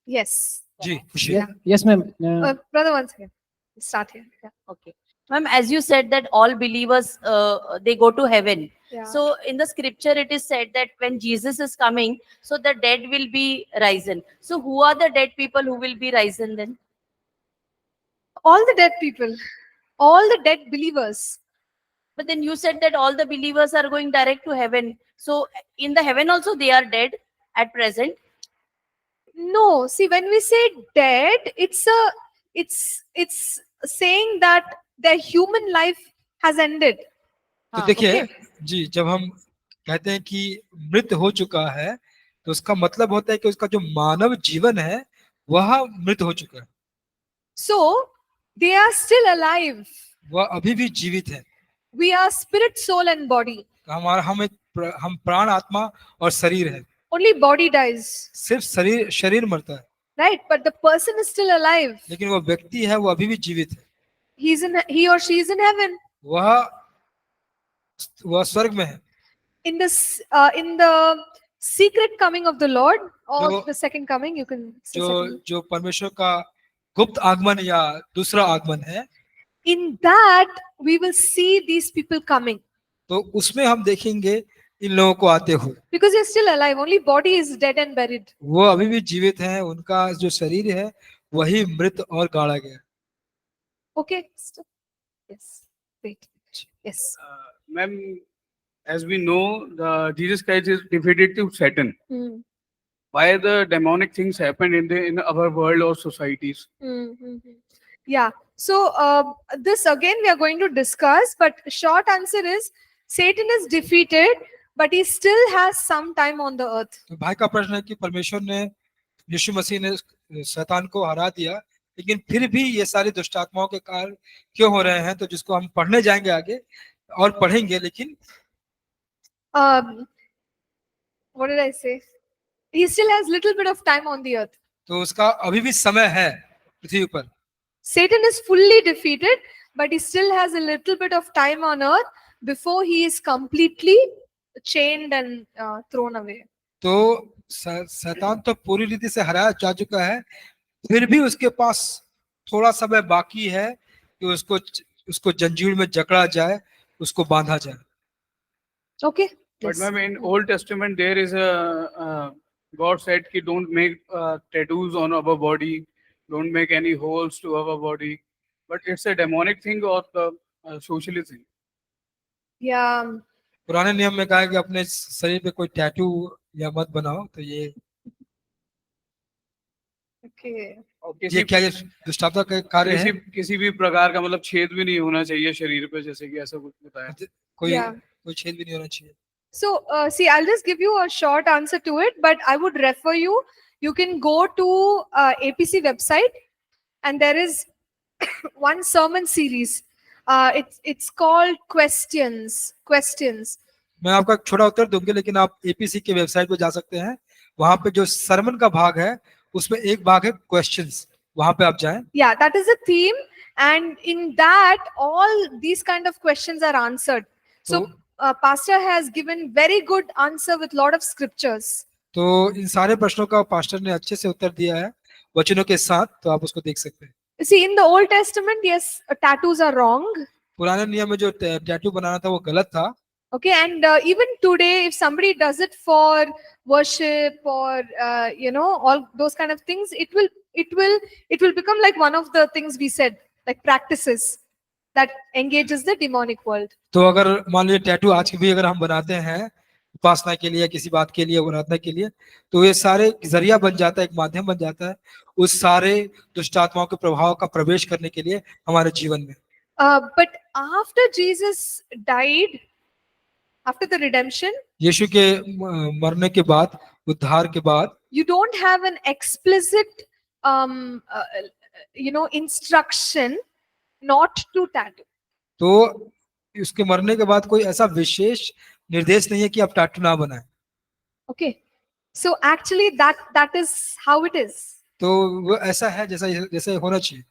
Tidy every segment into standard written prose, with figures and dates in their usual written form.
Yes. जी खुशी। Yes, ma'am. Brother, one second. Start here. Yeah. Okay. Ma'am, as you said that all believers, they go to heaven. Yeah. So in the scripture, it is said that when Jesus is coming, so the dead will be risen. So who are the dead people who will be risen then? All the dead people, all the dead believers. But then you said that all the believers are going direct to heaven. So in the heaven also they are dead at present. No, see, when we say dead, it's saying that their human life has ended. तो हाँ, देखिए okay. जी, जब हम कहते हैं कि मृत हो चुका है तो उसका मतलब होता है कि उसका जो मानव जीवन है वह मृत हो चुका है, So they are still alive. वह अभी भी जीवित है। We are spirit, soul, and body. तो हम प्राण, आत्मा और शरीर है। Only body dies, सिर्फ शरीर मरता है, right? But the person is still alive. लेकिन वो व्यक्ति है वो अभी भी जीवित है। He or she is in heaven. वह स्वर्ग में है। In the secret coming of the Lord, or the second coming, you can say second. जो परमेश्वर का गुप्त आगमन या दूसरा आगमन है, In that we will see these people coming. तो उसमें हम देखेंगे इन लोगों को आते हुए। Because they're still alive. Only body is dead and buried. वो अभी भी जीवित हैं, उनका जो शरीर है वही मृत और गाड़ा गया। Okay. Yes. Wait. Yes. Ma'am, as we know, the Jesus Christ is defeated to Satan. Why the demonic things happen in our world or societies? Yeah. So this again we are going to discuss, but short answer is Satan is defeated, but he still has some time on the earth. तो भाई का प्रश्न है कि परमेश्वर ने, यीशु मसीह ने शैतान को हरा दिया, लेकिन फिर भी ये सारी दुष्ट आत्माओं के कार्य क्यों हो रहे हैं, तो जिसको हम पढ़ने जाएंगे आगे और पढ़ेंगे। लेकिन what did I say? He still has little bit of time on the earth. तो उसका अभी भी समय है पृथ्वी पर। Satan is fully defeated, but he still has a little bit of time on earth before he is completely chained and thrown away. तो शैतान तो पूरी रीति से हराया जा चुका है, फिर भी उसके पास थोड़ा समय बाकी है कि उसको जंजीर में जकड़ा जाए, उसको बांधा जाए। Okay. But Yes. ma'am, in Old Testament there is a God said कि don't make tattoos on our body, don't make any holes to our body. But it's a demonic thing or the socialist thing. Yeah. पुराने नियम में कहा है कि अपने शरीर पे कोई टैटू या मत बनाओ, तो ये Okay. और ये क्या, ये दुष्टता का कार्य है? किसी भी प्रकार का मतलब छेद भी नहीं होना चाहिए शरीर पे, जैसे कि ऐसा कुछ बताया। कोई छेद भी नहीं होना चाहिए। So, see, I'll just give you a short answer to it, but I would refer you. You can go to APC website, and there is one sermon series. It's called Questions. मैं आपका एक छोटा उत्तर दूंगी, लेकिन आप APC के website पे जा सकते हैं, वहां पे जो सरमन का भाग है उसमें एक भाग है क्वेश्चंस, वहां पे आप जाएं। Yeah, that is a theme, and in that all these kind of questions are answered. So pastor has given very good answer with lot of scriptures. तो इन सारे प्रश्नों का पास्टर ने अच्छे से उत्तर दिया है वचनों के साथ, तो आप उसको देख सकते हैं। See, in the Old Testament, yes, tattoos are wrong. पुराने नियम में जो टैटू बनाना था वो गलत था। Okay, and even today, if somebody does it for worship or all those kind of things, it will become like one of the things we said, like practices that engages the demonic world. तो अगर मान लीजिए tattoo आज भी अगर हम बनाते हैं उपासना के लिए, किसी बात के लिए, आराधना के लिए, तो ये सारे जरिया बन जाता है, एक माध्यम बन जाता है उस सारे दुष्ट आत्माओं के प्रभाव का प्रवेश करने के लिए हमारे जीवन में। But after Jesus died, after the redemption, यीशु के मरने के बाद, उद्धार के बाद, you don't have an explicit instruction not to tattoo. तो उसके मरने के बाद कोई ऐसा विशेष निर्देश नहीं है कि आप टैटू ना बनाएं। Okay, so actually that is how it is. तो वो ऐसा है जैसा होना चाहिए।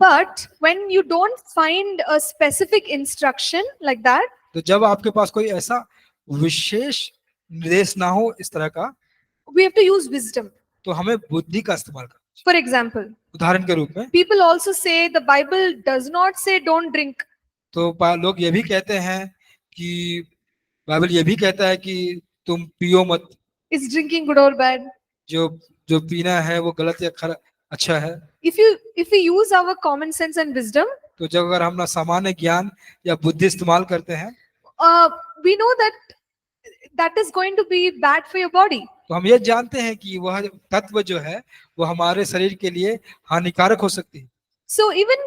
But when you don't find a specific instruction like that, तो जब आपके पास कोई ऐसा विशेष निर्देश ना हो इस तरह का, we have to use wisdom. तो हमें बुद्धि का इस्तेमाल करना चाहिए। For example, उदाहरण के रूप में people also say the Bible does not say don't drink. तो लोग ये भी कहते हैं कि बाइबल ये भी कहता है कि तुम पियो मत, Is drinking good or bad? जो जो पीना है वो गलत या अच्छा है। If we use our common sense and wisdom, तो जब अगर हम ना सामान्य ज्ञान या बुद्धि इस्तेमाल करते हैं we know that is going to be bad for your body. तो हम ये जानते हैं कि वह तत्व जो है वो हमारे शरीर के लिए हानिकारक हो सकती है। So even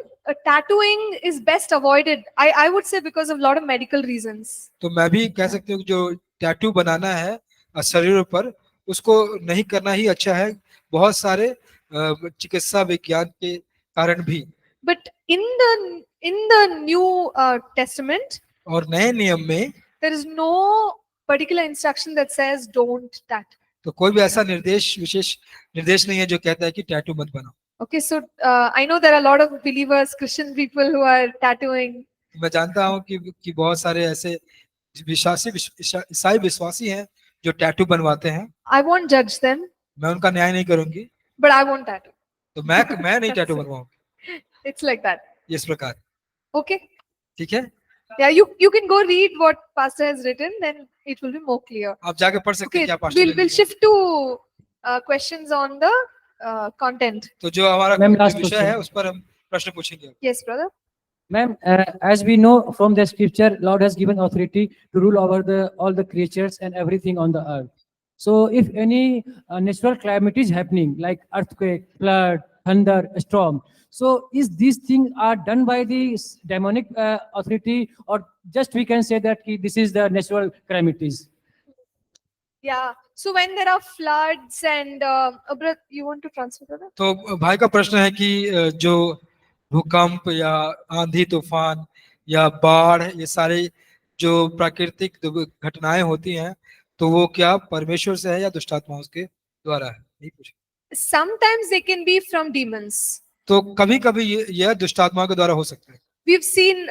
tattooing is best avoided. I would say because of a lot of medical reasons. तो मैं भी कह सकती हूँ कि जो टैटू बनाना है शरीर पर उसको नहीं करना ही अच्छा है, बहुत सारे चिकित्सा विज्ञान के कारण भी। But in the New Testament, और नए नियम में there is no particular instruction that says don't tattoo. तो कोई भी ऐसा विशेष निर्देश नहीं है जो कहता है कि टैटू मत बनाओ। Okay, so I know there are a lot of believers, Christian people who are tattooing. मैं जानता हूँ कि बहुत सारे ऐसे ईसाई विश्वासी हैं जो टैटू बनवाते हैं। I won't judge them, मैं उनका न्याय नहीं करूंगी, but I won't tattoo. तो मैं नहीं टैटू बनवाऊंगा। It's like that. इस प्रकार Okay. ठीक है, Yeah, you can go read what pastor has written, then it will be more clear. आप जाके पढ़ सकते हैं Okay, क्या पास्टर ने we'll लिखा। shift to questions on the content. तो जो हमारा Ma'am, last विषय question. है उस पर हम प्रश्न पूछेंगे। Yes, brother. Ma'am, as we know from the scripture, Lord has given authority to rule over all the creatures and everything on the earth. So if any natural calamity is happening, like earthquake, flood, thunder, storm, so is these things are done by the demonic authority, or just we can say that this is the natural calamities? Yeah. So when there are floods and brother, you want to transfer, brother? तो भाई का प्रश्न है कि जो भूकंप या आंधी तूफान या बाढ़, ये सारे जो प्राकृतिक घटनाएं होती हैं तो वो क्या परमेश्वर से है या दुष्ट आत्माओं के द्वारा है, नहीं पूछा। Sometimes they can be from demons. तो कभी कभी यह दुष्ट आत्माओं के द्वारा हो सकता है। We've seen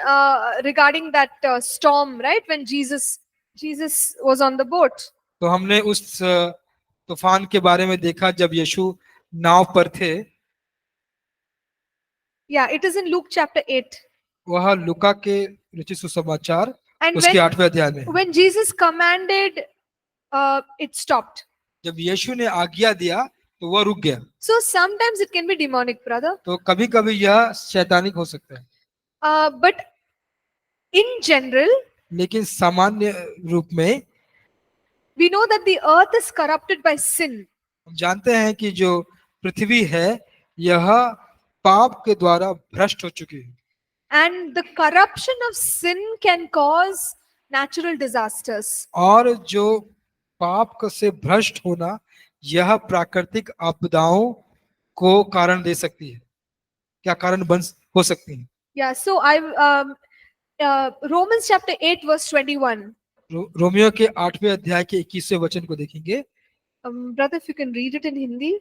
regarding that storm, right? When Jesus was on the boat. तो हमने उस तूफान के बारे में देखा जब यीशु नाव पर थे। Yeah, it is in Luke chapter 8. वह लुका के रुचि सुसमाचार And उसके 8वें अध्याय में है। when Jesus commanded, it stopped. जब यीशु ने आज्ञा दिया तो वह रुक गया। So sometimes it can be demonic, brother. तो कभी कभी यह शैतानिक हो सकता है, But in general, लेकिन सामान्य रूप में we know that the earth is corrupted by sin. हम जानते हैं कि जो पृथ्वी है यह पाप के द्वारा भ्रष्ट हो चुकी है। And the corruption of sin can cause natural disasters. और जो पाप से भ्रष्ट होना यह प्राकृतिक आपदाओं को कारण दे सकती है, क्या कारण हो सकती है। Yeah, so Romans chapter 8 verse 21. Romeo के 8वें अध्याय के 21वें वचन को देखेंगे। Brother, if you can read it in Hindi.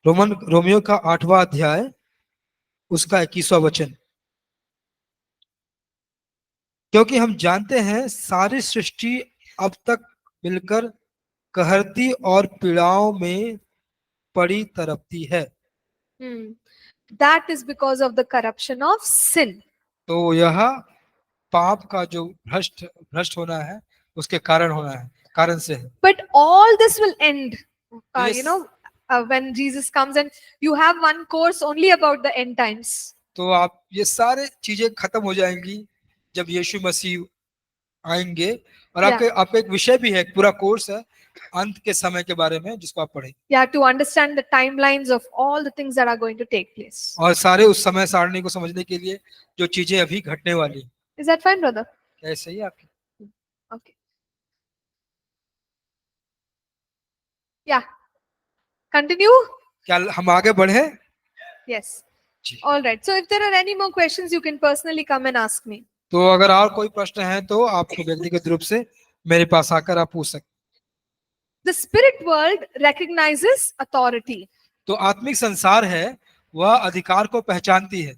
Romeo का 8वां अध्याय उसका 21वां वचन। क्योंकि हम जानते हैं सारी सृष्टि अब तक मिलकर कहरती और पीड़ाओं में पड़ी तड़पती है। That is because of the corruption of sin. तो यह पाप का जो भ्रष्ट होना है उसके कारण होना है, कारण से है। But all this will end, Yes. you know, when Jesus comes, and you have one course only about the end times. तो आप ये सारे चीजें खत्म हो जाएंगी जब यीशु मसीह आएंगे, और आपका एक विषय भी है, एक पूरा कोर्स है अंत के समय के बारे में जिसको आप पढ़ें। Yeah, to understand the timelines of all the things that are going to take place. और सारे उस समय सारणी को समझने के लिए जो चीजें अभी घटने वाली हैं। Is that fine, brother? क्या ऐसे ही आपकी? Okay. Yeah. Continue? क्या हम आगे बढ़े? Yes. Ji. All right. So if there are any more questions, you can personally come and ask me. तो अगर और कोई प्रश्न है तो आपको व्यक्तिगत रूप से मेरे पास आकर आप पूछ सकते। The spirit world recognizes authority. तो आत्मिक संसार है वह अधिकार को पहचानती है।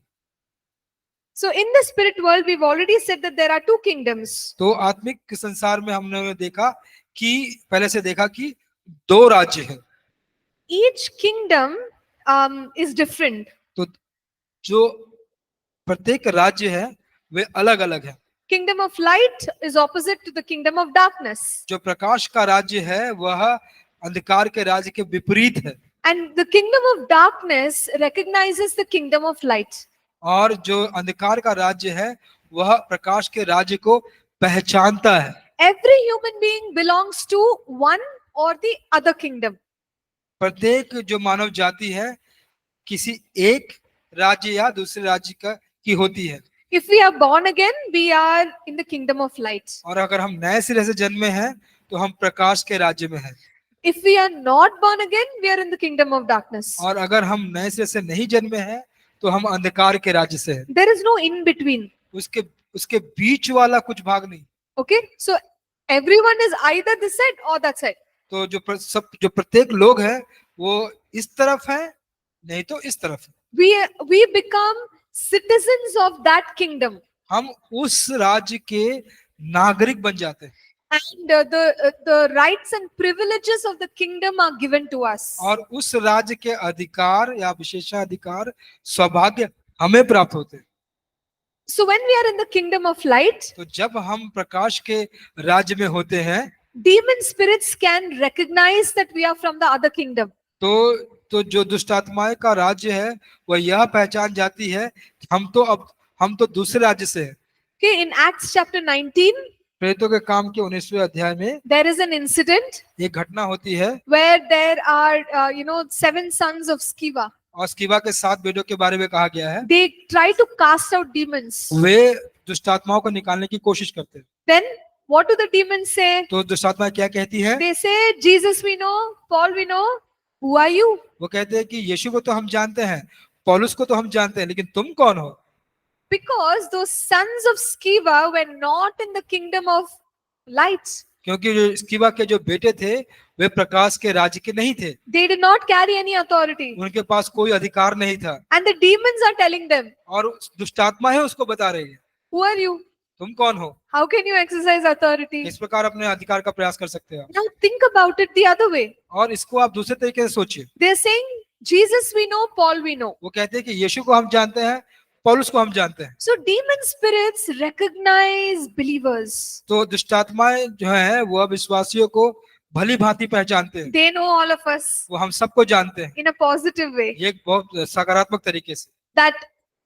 So in the spirit world, we've already said that there are two kingdoms. तो आत्मिक संसार में हमने देखा कि पहले से देखा कि दो राज्य हैं। Each kingdom is different. तो जो प्रत्येक राज्य है वे अलग अलग है। Kingdom of light is opposite to the kingdom of darkness. जो प्रकाश का राज्य है वह अंधकार के राज्य के विपरीत है, And the kingdom of darkness recognizes the kingdom of light. और जो अंधकार का राज्य है वह प्रकाश के राज्य को पहचानता है। Every human being belongs to one or the other kingdom. प्रत्येक जो मानव जाति है किसी एक राज्य या दूसरे राज्य की होती है। If we are born again, we are in the kingdom of light. और अगर हम नए सिरे से जन्मे हैं तो हम प्रकाश के राज्य में हैं, If we are not born again, we are in the kingdom of darkness. और अगर हम नए सिरे से नहीं जन्मे हैं तो हम अंधकार के राज्य से हैं। There is no in between. उसके बीच वाला कुछ भाग नहीं। Okay, so everyone is either this side or that side. तो जो प्रत्येक लोग हैं वो इस तरफ है नहीं तो इस तरफ है। We become citizens of that kingdom, हम उस राज्य के नागरिक बन जाते हैं, and the rights and privileges of the kingdom are given to us. और उस राज्य के अधिकार या विशेषाधिकार सौभाग्य हमें प्राप्त होते हैं। So when we are in the kingdom of light, तो जब हम प्रकाश के राज्य में होते हैं demon spirits can recognize that we are from the other kingdom. तो जो दुष्ट आत्माएं का राज्य है वह यह पहचान जाती है कि हम तो दूसरे राज्य से हैं। Okay, in Acts chapter 19, प्रेरितों के काम के 19वें अध्याय में there is an incident एक घटना होती है, where there are 7 sons of Sceva. और स्किवा के 7 बेटों के बारे में कहा गया है। They try to cast out demons. वे दुष्ट आत्माओं को निकालने की कोशिश करते हैं। Then what do the demons say? तो दुष्ट आत्माएं क्या कहती है? They say, Jesus we know, Paul we know, who are you? वो कहते हैं कि यीशु को तो हम जानते हैं, पौलुस को तो हम जानते हैं, लेकिन तुम कौन हो? Because those sons of Sceva were not in the kingdom of light. क्योंकि जो स्किवा के जो बेटे थे वे प्रकाश के राज्य के नहीं थे, They did not carry any authority. उनके पास कोई अधिकार नहीं था, And the demons are telling them, और दुष्ट आत्मा है उसको बता रही है, who are you? तुम कौन हो? How can you exercise authority? इस प्रकार अपने अधिकार का प्रयास कर सकते हो। Now think about it the other way. और इसको आप दूसरे तरीके से सोचिए। They're saying, Jesus we know, Paul we know. वो कहते हैं कि यीशु को हम जानते हैं, पौलुस को हम जानते हैं। So demon spirits recognize believers. तो दुष्ट आत्माएं जो है वो विश्वासियों को भली भांति पहचानते हैं, They know all of us वो हम सबको जानते हैं, in a positive way. ये एक बहुत सकारात्मक तरीके से That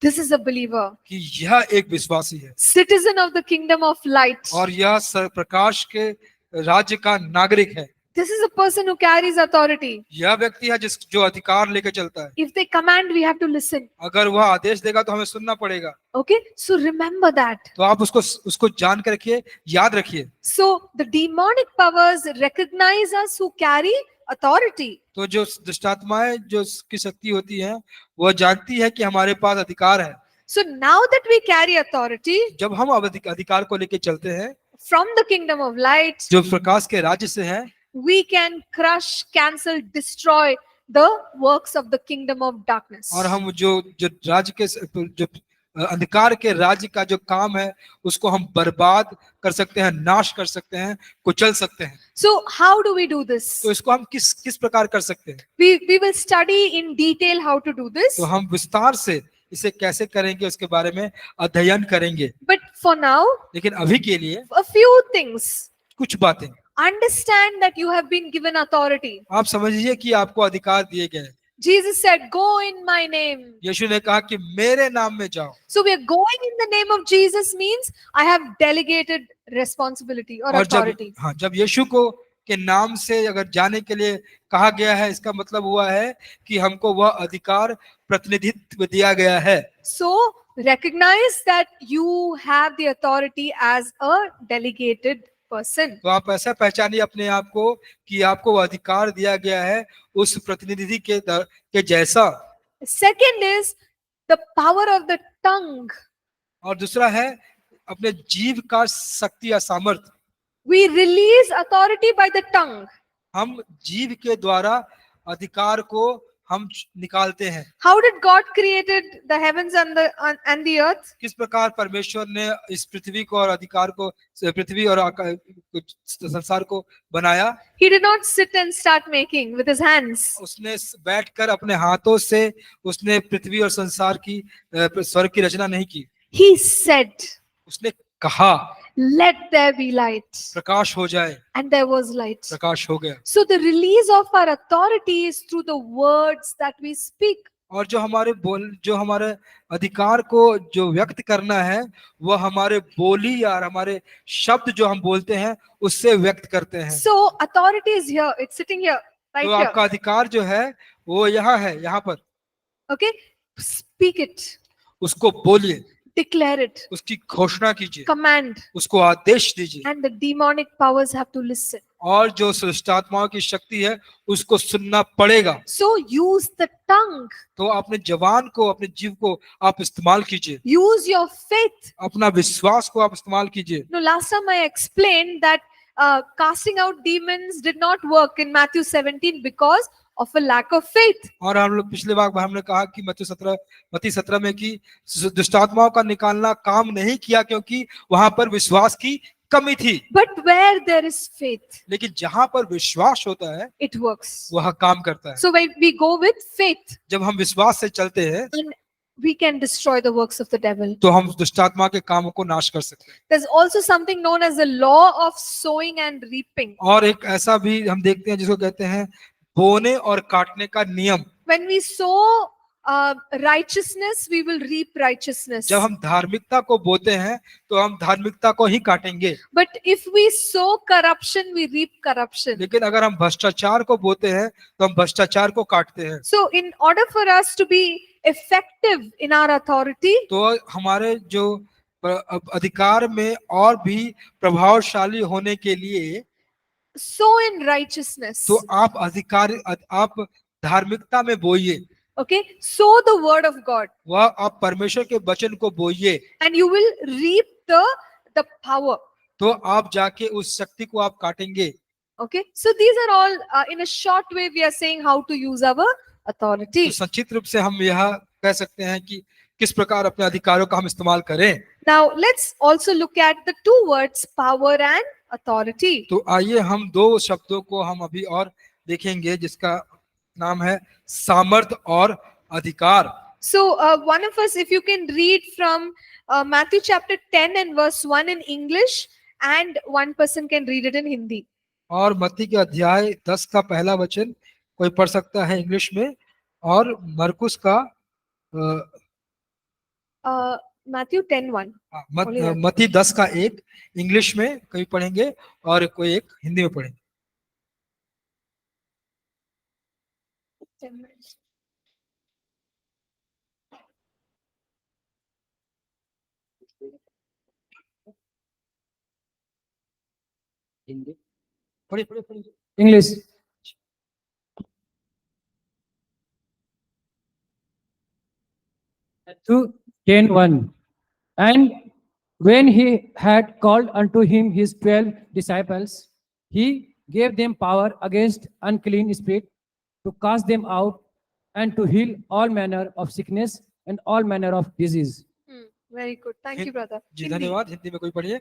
this is a believer, कि यह एक विश्वासी है citizen of the kingdom of light. और यह प्रकाश के राज्य का नागरिक है। This is a person who carries authority. यह व्यक्ति है जो अधिकार लेकर चलता है। If they command, we have to listen. अगर वह आदेश देगा तो हमें सुनना पड़ेगा। Okay, so remember that. तो आप उसको जान कर रखिए, याद रखिए। So the demonic powers recognize us who carry authority. तो जो दुष्टात्माएं जो की शक्ति होती है वह जानती है कि हमारे पास अधिकार है। So now that we carry authority जब हम अब अधिकार को लेकर चलते हैं from the kingdom of light, जो प्रकाश के राज्य से है, we can crush, cancel, destroy the works of the kingdom of darkness. और हम जो राज्य के जो अंधकार के राज्य का जो काम है उसको हम बर्बाद कर सकते हैं, नाश कर सकते हैं, कुचल सकते हैं। So how do we do this? तो इसको हम किस प्रकार कर सकते हैं? We will study in detail how to do this. तो हम विस्तार से इसे कैसे करेंगे उसके बारे में अध्ययन करेंगे। But for now, लेकिन अभी के लिए a few things. कुछ बातें Understand that you have been given authority. आप समझिए कि आपको अधिकार दिए गए। Jesus said, go in my name. यीशु ने कहा कि मेरे नाम में जाओ। So we are going in the name of Jesus means I have delegated responsibility or और authority. जब यीशु को के नाम से अगर जाने के लिए कहा गया है, इसका मतलब हुआ है कि हमको वह अधिकार प्रतिनिधित्व दिया गया है। So recognize that you have the authority as a delegated person. तो आप ऐसा पहचानिए अपने आप को कि आपको वह अधिकार दिया गया है उस प्रतिनिधि के जैसा। Second is the power of the tongue. और दूसरा है अपने जीव का शक्ति या सामर्थ्य। We release authority by the tongue. हम जीव के द्वारा अधिकार को हम निकालते हैं। How did God created the heavens and the earth? किस प्रकार परमेश्वर ने इस पृथ्वी को और अधिकार को, पृथ्वी और संसार को बनाया। He did not sit and start making with his hands. उसने बैठकर अपने हाथों से उसने पृथ्वी और संसार की स्वर्ग की रचना नहीं की। He said, उसने कहा let there be light. प्रकाश हो जाए, And there was light. प्रकाश हो गया। So the release of our authority is through the words that we speak. और जो हमारे अधिकार को जो व्यक्त करना है वो हमारे बोली या हमारे शब्द जो हम बोलते हैं उससे व्यक्त करते हैं। So authority is here. It's sitting here, right तो here. आपका अधिकार जो है वो यहाँ है, यहाँ पर। Okay? Speak it. उसको बोलिए, Declare it. उसकी घोषणा कीजिए, Command. उसको आदेश दीजिए। And the demonic powers have to listen. और जो सृष्टात्माओं की शक्ति है उसको सुनना पड़ेगा। So use the tongue. तो अपने जवान को, अपने जीव को आप इस्तेमाल कीजिए। Use your faith. अपना विश्वास को आप इस्तेमाल कीजिए। No, last time I explained that casting out demons did not work in Matthew 17 because of a lack of faith. और हम लोग पिछले बार हमने कहा कि मत्ती 17 में कि दुष्टात्माओं का निकालना काम नहीं किया क्योंकि वहां पर विश्वास की कमी थी। But where there is faith, लेकिन जहां पर विश्वास होता है it works. वह काम करता है। So when we go with faith, जब हम विश्वास से चलते हैं we can destroy the works of the devil. तो हम दुष्टात्मा के कामों को नाश कर सकते हैं। There's also something known as the law of sowing and reaping. और एक ऐसा भी हम देखते हैं जिसको कहते हैं बोने और काटने का नियम। When we sow righteousness, we will reap righteousness. जब हम धार्मिकता को बोते हैं तो हम धार्मिकता को ही काटेंगे। But if we sow corruption, we reap corruption. लेकिन अगर हम भ्रष्टाचार को बोते हैं तो हम भ्रष्टाचार को काटते हैं। So in order for us to be effective in our authority, तो हमारे जो अधिकार में और भी प्रभावशाली होने के लिए sow in righteousness. तो आप धार्मिकता में बोइए। Okay, sow the word of God, वह आप परमेश्वर के वचन को बोइए and you will reap the power. तो आप जाके उस शक्ति को आप काटेंगे। Okay, so these are all in a short way we are saying how to use our authority. तो संक्षिप्त रूप से हम यह कह सकते हैं कि किस प्रकार अपने अधिकारों का हम इस्तेमाल करें। Now let's also look at the two words power and authority. तो आइए हम दो शब्दों को हम अभी और देखेंगे जिसका नाम है सामर्थ और अधिकार। So one of us, if you can read from Matthew chapter 10 and verse 1 in English, and one person can read it in Hindi. और मत्ती के अध्याय 10 का पहला वचन कोई पढ़ सकता है इंग्लिश में, और मरकुस का Matthew 10:1. मत्ती 10 का 1 इंग्लिश में कोई पढ़ेंगे और कोई एक हिंदी में पढ़ेंगे। 10 minutes. पढ़िए। English. Matthew 10:1. And when he had called unto him his 12 disciples, he gave them power against unclean spirit to cast them out and to heal all manner of sickness and all manner of disease. Very good. Thank you, brother. Ji Hindi. धन्यवाद। हिंदी में कोई पढ़िए।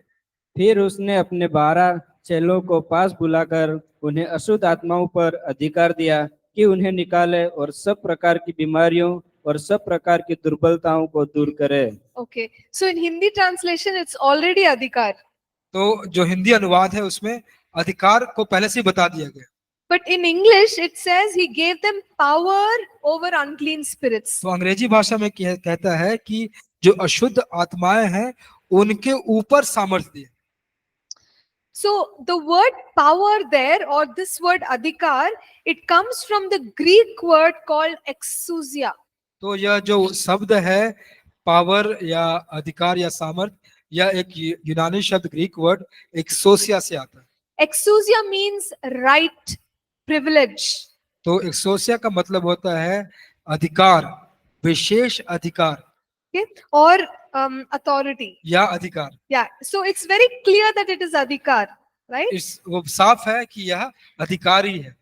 फिर उसने अपने 12 चेलों को पास बुलाकर उन्हें अशुद्ध आत्माओं पर अधिकार दिया कि उन्हें निकाले और सब प्रकार की बीमारियों और सब प्रकार की दुर्बलताओं को दूर करे। Okay. So in Hindi translation, it's already adhikar. तो जो हिंदी अनुवाद है उसमें अधिकार को पहले से ही बता दिया गया। But in English, it says he gave them power over unclean spirits. तो अंग्रेजी भाषा में कहता है कि जो अशुद्ध आत्माएं हैं उनके ऊपर सामर्थ्य दिए। So the word power there, or this word adhikar, it comes from the Greek word called exousia. तो यह जो शब्द है पावर या अधिकार या सामर्थ्य, यह एक यूनानी शब्द ग्रीक वर्ड एक्सोसिया से आता है। Exousia means right, privilege. तो एक्सोसिया का मतलब होता है अधिकार, विशेष अधिकार Okay, or authority. या अधिकार। Yeah. So it's very clear that it is adhikar, right? वो साफ है कि यह अधिकार ही है।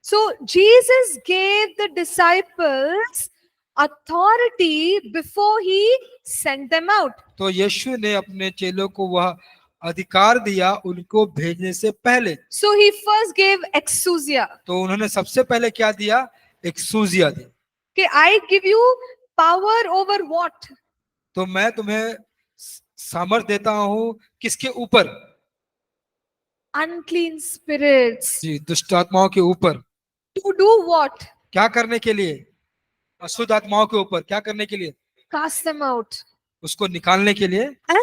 So Jesus gave the disciples authority before he sent them out. तो यीशु ने अपने चेलों को वह अधिकार दिया उनको भेजने से पहले। So he first gave exousia. तो उन्होंने सबसे पहले क्या दिया? एक्सूजिया दी। Okay, I give you power over what? तो मैं तुम्हें सामर्थ देता हूं किसके ऊपर? Unclean spirits. जी, दुष्ट आत्माओं के ऊपर। To do what? क्या करने के लिए? अशुद्ध आत्माओं के ऊपर क्या करने के लिए? Cast them out. उसको निकालने के लिए। And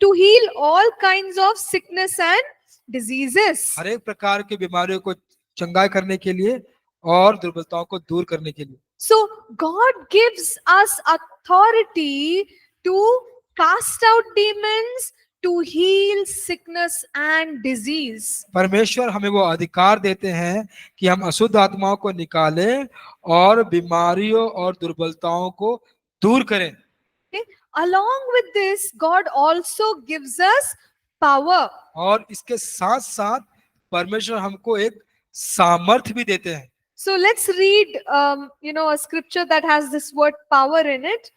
to heal all kinds of sickness and diseases. हर एक प्रकार की बीमारियों को चंगाई करने के लिए और दुर्बलताओं को दूर करने के लिए। So God gives us authority to cast out demons, to heal sickness and disease. परमेश्वर हमें वो अधिकार देते हैं कि हम अशुद्ध आत्माओं को निकालें और बीमारियों और दुर्बलताओं को दूर करें। Okay? Along with this, God also gives us power. और इसके साथ साथ परमेश्वर हमको एक सामर्थ भी देते हैं। So let's read, a scripture that has this word power in it.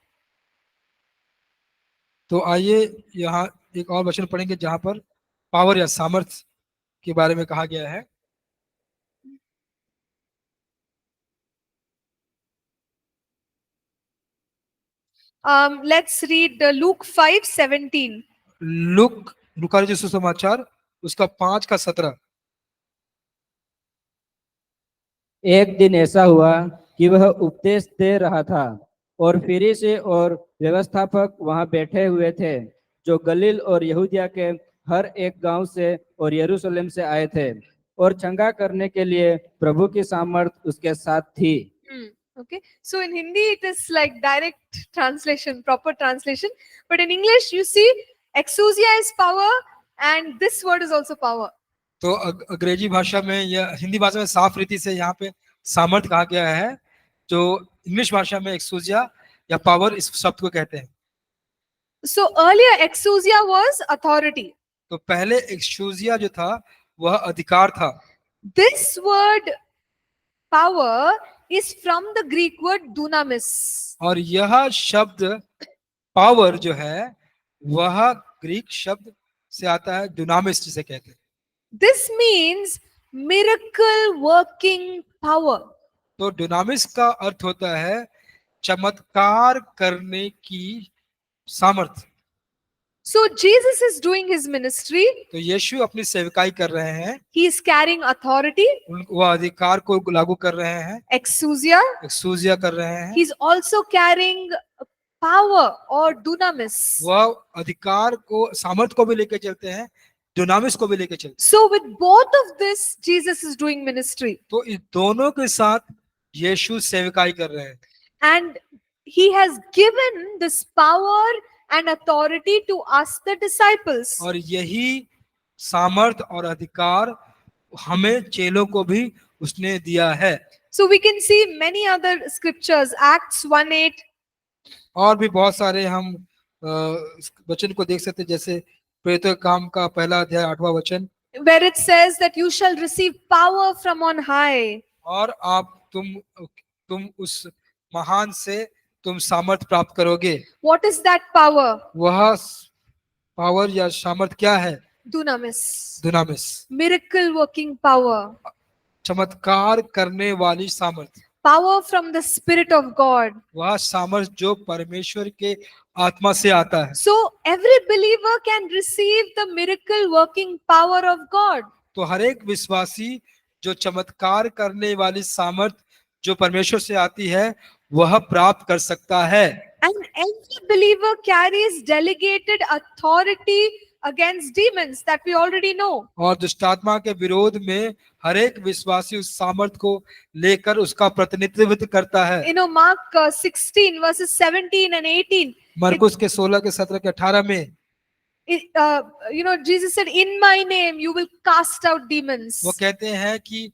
तो आइए यहाँ एक और वचन पढ़ेंगे जहां पर पावर या सामर्थ के बारे में कहा गया है। Let's read Luke 5:17. लूका रचित सुसमाचार उसका 5:17। एक दिन ऐसा हुआ कि वह उपदेश दे रहा था और फरीसी और व्यवस्थापक वहां बैठे हुए थे जो गलील और यहूदिया के हर एक गांव से और यरूशलेम से आए थे और चंगा करने के लिए प्रभु की सामर्थ उसके साथ थी। Okay, so in Hindi it is like direct translation, proper translation, but in English you see exousia is power and this word is also power. तो अंग्रेजी भाषा में या हिंदी भाषा में साफ रीति से यहाँ पे सामर्थ कहा गया है, जो इंग्लिश भाषा में एक्सूजिया या पावर इस शब्द को कहते हैं। So earlier exousia was authority. तो पहले एक्सूजिया जो था वह अधिकार था। This word power is from the Greek word dunamis. और यह शब्द पावर जो है वह ग्रीक शब्द से आता है, डुनामिस जिसे कहते हैं। This means miracle working power. तो डुनामिस का अर्थ होता है चमत्कार करने की सामर्थ। So Jesus is doing his ministry. तो यीशु अपनी सेवकाई कर रहे हैं, He is carrying authority, वह अधिकार को लागू कर रहे हैं, exousia. एक्सूजिया कर रहे हैं। He's also carrying power or dunamis. वह अधिकार को सामर्थ को भी लेकर चलते हैं, डुनामिस को भी लेकर चलते हैं। So with both of this, Jesus is doing ministry. तो इस दोनों के साथ यीशु सेवकाई कर रहे हैं। And he has given this power and authority to us, the disciples. और यही सामर्थ और अधिकार हमें चेलों को भी उसने दिया है। So we can see many other scriptures, Acts 1:8. और भी बहुत सारे हम वचन को देख सकते हैं, जैसे प्रेरितों के काम का 1 अध्याय 8वां वचन, where it says that you shall receive power from on high. और आप तुम उस महान से तुम सामर्थ प्राप्त करोगे। What is that power? वह पावर या सामर्थ क्या है? Dunamis. दुनामिस, Miracle working power. चमत्कार करने वाली सामर्थ। Power from the Spirit of God. वह सामर्थ जो परमेश्वर के आत्मा से आता है। So every believer can receive the miracle working power of God. तो हर एक विश्वासी जो चमत्कार करने वाली सामर्थ जो परमेश्वर से आती है वह प्राप्त कर सकता है। And every believer carries delegated authority against demons that we already know. और दुष्टात्मा के विरोध में हर एक विश्वासी उस सामर्थ को लेकर उसका प्रतिनिधित्व करता है। Mark 16 verses 17 and 18. मरकुस के 16 के 17 के 18 में Jesus said, in my name you will cast out demons. वो कहते हैं कि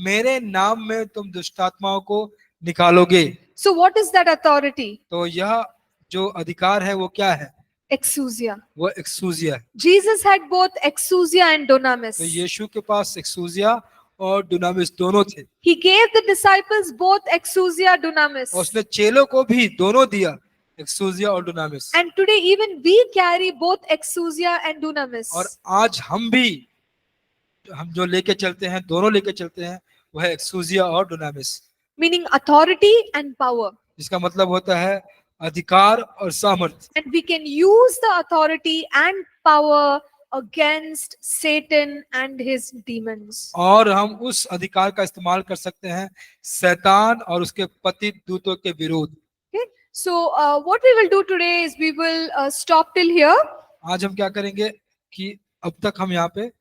मेरे नाम में तुम दुष्टात्माओं को निकालोगे। So what is that authority? तो यह जो अधिकार है वो क्या है? Exousia. वो एक्सूजिया है। Jesus had both exousia and dunamis. तो यीशु के पास एक्सूजिया और डुनामिस दोनों थे। He gave the disciples both exousia, dunamis. और उसने चेलों को भी दोनों दिया, एक्सूजिया और डुनामिस। And today even we carry both exousia and dunamis. और आज हम जो लेके चलते हैं, दोनों लेके चलते हैं, वो है एक्सूजिया और डुनामिस, Meaning authority and power. जिसका मतलब होता है अधिकार और सामर्थ। And we can use the authority and power against Satan and his demons. और हम उस अधिकार का इस्तेमाल कर सकते हैं शैतान और उसके पतित दूतों के विरोध। Okay. So what we will do today is we will stop till here. आज हम क्या करेंगे कि अब तक हम यहाँ पे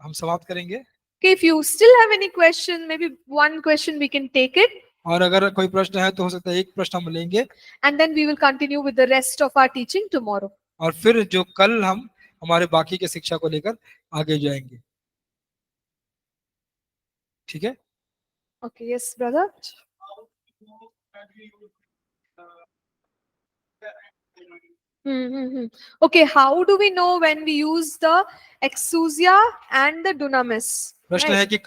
हम समाप्त करेंगे। Okay. If you still have any question, maybe one question we can take it. और अगर कोई प्रश्न है तो हो सकता है एक प्रश्न हम लेंगे, And then we will continue with the rest of our teaching tomorrow. और फिर जो कल हम हमारे बाकी के शिक्षा को लेकर आगे जाएंगे। ठीक है? Okay. Yes, brother. Okay. How do we know when we use the exousia and the dunamis? प्रश्न Right. है कि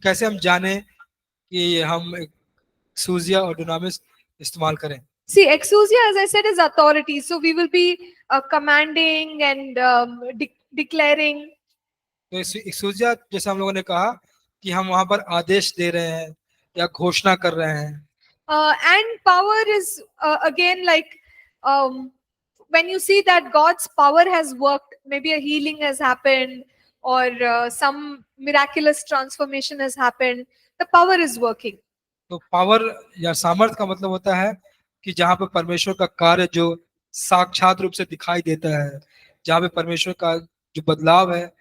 कैसे हम जाने कि हम एक्सूजिया और डुनामिस इस्तेमाल करें। See, exousia, as I said, is authority. So we will be commanding and declaring. तो एक्सूजिया जैसे हम लोगों ने कहा कि हम वहां पर आदेश दे रहे हैं या घोषणा कर रहे हैं। And power is again like when you see that God's power has worked, maybe a healing has happened or some miraculous transformation has happened, the power is working. तो पावर या सामर्थ का मतलब होता है कि जहाँ पे परमेश्वर का कार्य जो साक्षात रूप से दिखाई देता है, जहाँ पे परमेश्वर का जो बदलाव है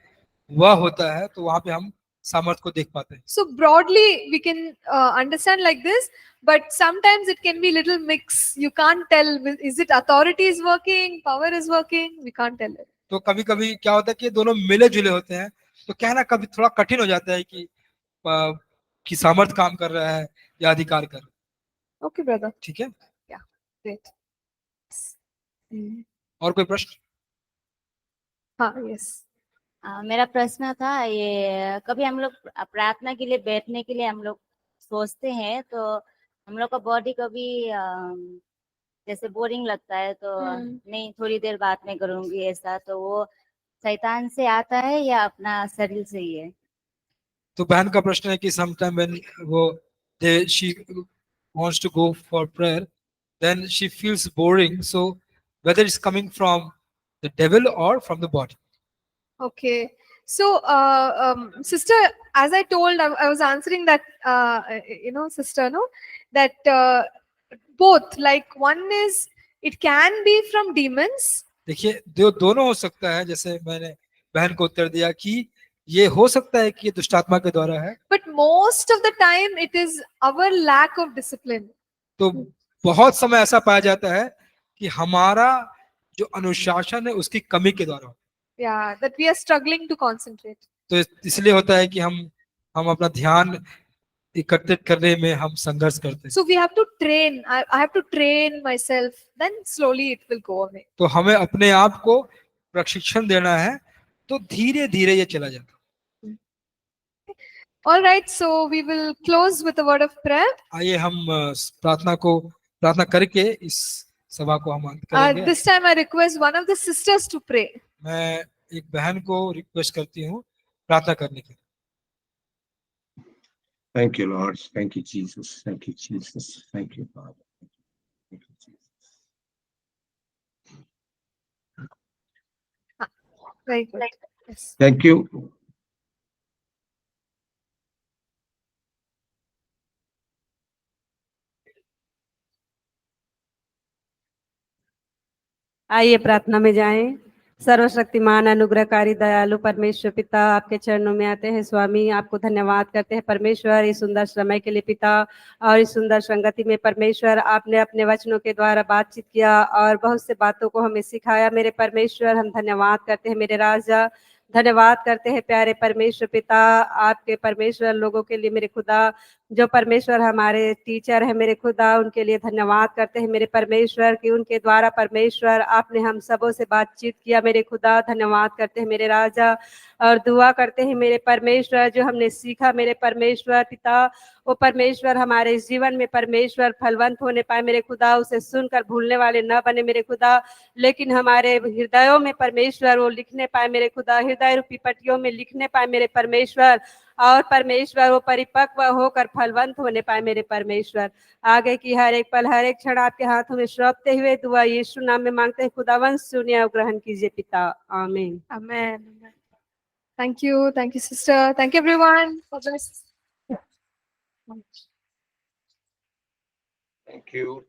वह होता है, तो वहां पे हम सामर्थ को देख पाते हैं। So broadly we can understand like this, but sometimes it can be little mix. You can't tell, is it authority is working, power is working, we can't tell it. तो कभी कभी क्या होता है कि दोनों मिले जुले होते हैं, तो कहना कभी थोड़ा कठिन हो जाता है कि सामर्थ काम कर रहा है या अधिकार कर रहा है। Okay, brother. ठीक है? Great. और कोई प्रश्न? हाँ, yes. मेरा प्रश्न था, ये कभी हम लोग प्रार्थना के लिए बैठने के लिए हम लोग सोचते हैं, तो हम लोग का बॉडी कभी जैसे बोरिंग लगता है, तो नहीं थोड़ी देर बाद में करूंगी ऐसा, तो वो शैतान से आता है या अपना शरीर से ही है? तो बहन का प्रश्न है कि sometime when she wants to go for prayer, then she feels boring, so whether it's coming from the devil or from the body. Okay. So, sister, as I told, I was answering that, sister, no, that both, like one is, it can be from demons. देखिए दोनों हो सकता है, जैसे मैंने बहन को उत्तर दिया कि ये हो सकता है कि ये दुष्टात्मा के द्वारा है, But most of the time it is our lack of discipline. तो बहुत समय ऐसा पाया जाता है कि हमारा जो अनुशासन है उसकी कमी के द्वारा। Yeah, that we are struggling to concentrate. तो इसलिए होता है कि हम अपना ध्यान एकत्रित करने में हम संघर्ष करते हैं। So we have to train. I have to train myself. Then slowly it will go away. तो हमें अपने आप को प्रशिक्षण देना है, तो धीरे धीरे ये चला जाता है। All right, so we will close with a word of prayer. आइए हम प्रार्थना करके इस सभा को हम अंत करेंगे। This time I request one of the sisters to pray. मैं एक बहन को रिक्वेस्ट करती हूँ प्रार्थना करने के लिए। Thank you, Lord. Thank you, Jesus. Thank you, Jesus. Thank you, Father. Thank you, Jesus. Very good. Yes. Thank you. आइए प्रार्थना में जाएं। सर्वशक्तिमान अनुग्रहकारी दयालु परमेश्वर पिता, आपके चरणों में आते हैं स्वामी, आपको धन्यवाद करते हैं परमेश्वर इस सुंदर समय के लिए पिता, और इस सुंदर संगति में परमेश्वर आपने अपने वचनों के द्वारा बातचीत किया और बहुत से बातों को हमें सिखाया। मेरे परमेश्वर हम धन्यवाद करते हैं मेरे राजा, धन्यवाद करते हैं प्यारे परमेश्वर पिता, आपके परमेश्वर लोगों के लिए मेरे खुदा, जो परमेश्वर हमारे टीचर है मेरे खुदा, उनके लिए धन्यवाद करते हैं मेरे परमेश्वर कि उनके द्वारा परमेश्वर आपने हम सबों से बातचीत किया मेरे खुदा। धन्यवाद करते हैं मेरे राजा और दुआ करते हैं मेरे परमेश्वर, जो हमने सीखा मेरे परमेश्वर पिता, वो परमेश्वर हमारे जीवन में परमेश्वर फलवंत होने पाए मेरे खुदा, उसे सुनकर भूलने वाले न बने मेरे खुदा, लेकिन हमारे हृदयों में परमेश्वर वो लिखने पाए मेरे खुदा, हृदय रूपी पट्टियों में लिखने पाए मेरे परमेश्वर, और परमेश्वर वो परिपक्व होकर फलवंत होने पाए मेरे परमेश्वर। आगे की हर एक पल हर एक क्षण आपके हाथों में सौंपते हुए दुआ यीशु नाम में मांगते हैं, खुदावंश सुनिए और ग्रहण कीजिए पिता, आमीन। Amen. Thank you, sister. Thank you, everyone. God bless. Thank you.